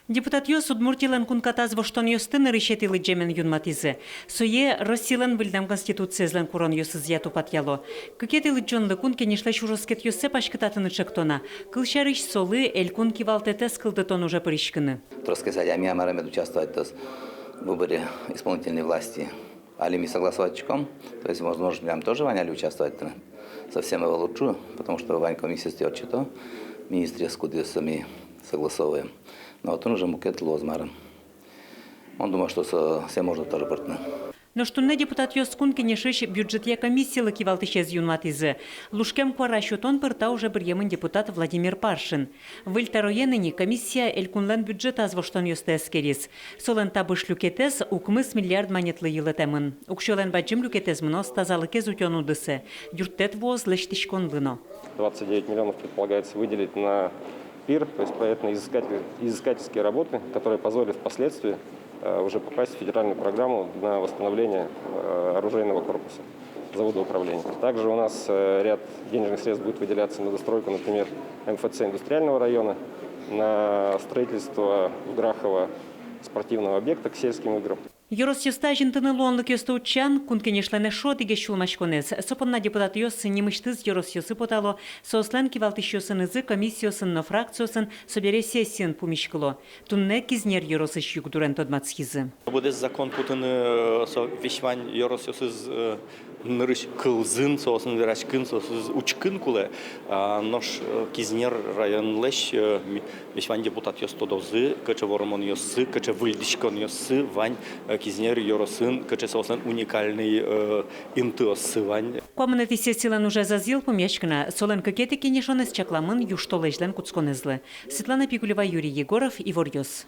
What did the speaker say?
Депутат йос Удмуртилан кункатаз воштон йостын решетили джемен юнматизе. Сое Россилан вильдам конституциязлан курон йосыз патяло. Кукетили джонлы кун кенешле шуроскет йосе пашкататыны чектона. Кылшарыш солы эль кун кивалтетес кылдытон уже пришкыны. Троске садями амарамед участвовать в выборе исполнительной власти. Али ми согласоватчиком, то есть, возможно, нам тоже Ваня участвовать совсем его лучше, потому что Вань комиссия сделает что-то, министры скудят сами согласовываем. Но вот он уже мукет лозмаром. Он думал, что все можно тоже партнер. Но что не депутат йоскун кенешеш бюджетья комиссии лакивалтышез юнматизы. Лушкем кварашотон пырта уже бремен депутат Владимир Паршин. В Ильтароенени комиссия элькунлен бюджета азвоштон йостес керис. Солен табыш люкетез укмыс миллиард монетлы йылетемын. Укшолен баджим люкетез мынос тазалыкез утенудысы. Юртет воз лештишкон лыно. 29 миллионов предполагается выделить на ПИР, то есть проектно-изыскательские работы, которые позволят впоследствии уже попасть в федеральную программу на восстановление оружейного корпуса, завода управления. Также у нас ряд денежных средств будет выделяться на достройку, например, МФЦ индустриального района, на строительство в Грахово спортивного объекта к сельским играм. Йорос йоста жинтыны луонлык йоста учан, кун кенешлene шо диге шулмашконез. Сопонна депутат йос немыштыз йорос йосы потало, сослен кивалтыш йосынызы комиссиясын но фракциясын собере сессиян пумишкыло. Тунне кизнер йоросыш юг дурен тодмацхизы. Буде закон путыны вещвань йорос йосыз нырыш кылзын, сосын верашкын, сосын учкын куле. Нож кизнер районлеш вещвань депутат йос тодозы, каче воромон йосы, каче выльдишкон йосы, вань кизнер йоросын, каче сосын уникальный интыосы вань. Комнати сессиялан уже зазил помешкана, солен кокеты кенешонез чакламын юштолежлен куцконезлы. Светлана Пикулева, Юрий Егоров, Ивор Йос.